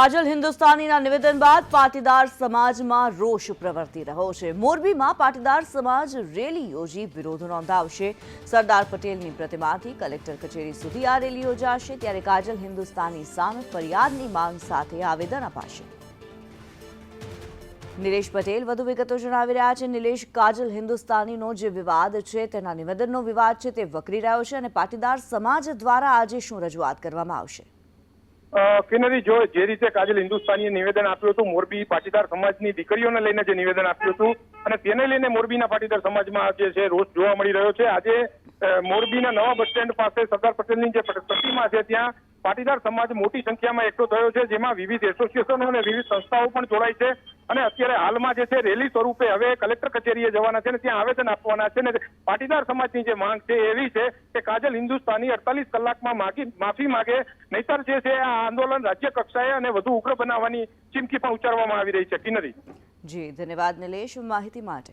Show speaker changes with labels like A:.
A: કાજલ હિન્દુસ્તાનીના નિવેદન બાદ પાટીદાર સમાજમાં રોષ પ્રવર્તી રહ્યો છે। મોરબીમાં પાટીદાર સમાજ રેલી યોજી વિરોધ નોંધાવશે। સરદાર પટેલની પ્રતિમાથી કલેક્ટર કચેરી સુધી આ રેલી યોજાશે, ત્યારે કાજલ હિન્દુસ્તાની સામે ફરિયાદની માંગ સાથે આવેદન અપાશે। નિલેશ પટેલ વધુ વિગતો જણાવી રહ્યા છે। નિલેશ, કાજલ હિન્દુસ્તાનીનો જે વિવાદ છે તેના નિવેદનનો વિવાદ છે તે વકરી રહ્યો છે અને પાટીદાર સમાજ દ્વારા આજે શું રજૂઆત કરવામાં આવશે?
B: કિનરી, જો જે રીતે કાજલ હિન્દુસ્તાનીએ નિવેદન આપ્યું હતું, મોરબી પાટીદાર સમાજની દીકરીઓને લઈને જે નિવેદન આપ્યું હતું અને તેને લઈને મોરબીના પાટીદાર સમાજમાં જે છે રોષ જોવા મળી રહ્યો છે। આજે મોરબીના નવા બસ સ્ટેન્ડ પાસે સરદાર પટેલની જે પ્રતિમા છે ત્યાં પાટીદાર સમાજ મોટી સંખ્યામાં એકઠો થયો છે, જેમાં વિવિધ એસોસિએશનો અને વિવિધ સંસ્થાઓ પણ જોડાઈ છે અને અત્યારે હાલમાં જે છે રેલી સ્વરૂપે હવે કલેક્ટર કચેરીએ જવાના છે અને ત્યાં આવેદન આપવાના છે। અને પાટીદાર સમાજની જે માંગ છે એવી છે કે કાજલ હિન્દુસ્તાની 48 કલાકમાં માફી માંગે, નહીતર જે છે આ આંદોલન રાજ્ય કક્ષાએ અને વધુ ઉગ્ર બનાવવાની ચીમકી પણ ઉચ્ચારવામાં આવી રહી છે। કિનરી,
A: જી ધન્યવાદ નિલેશ માહિતી માટે।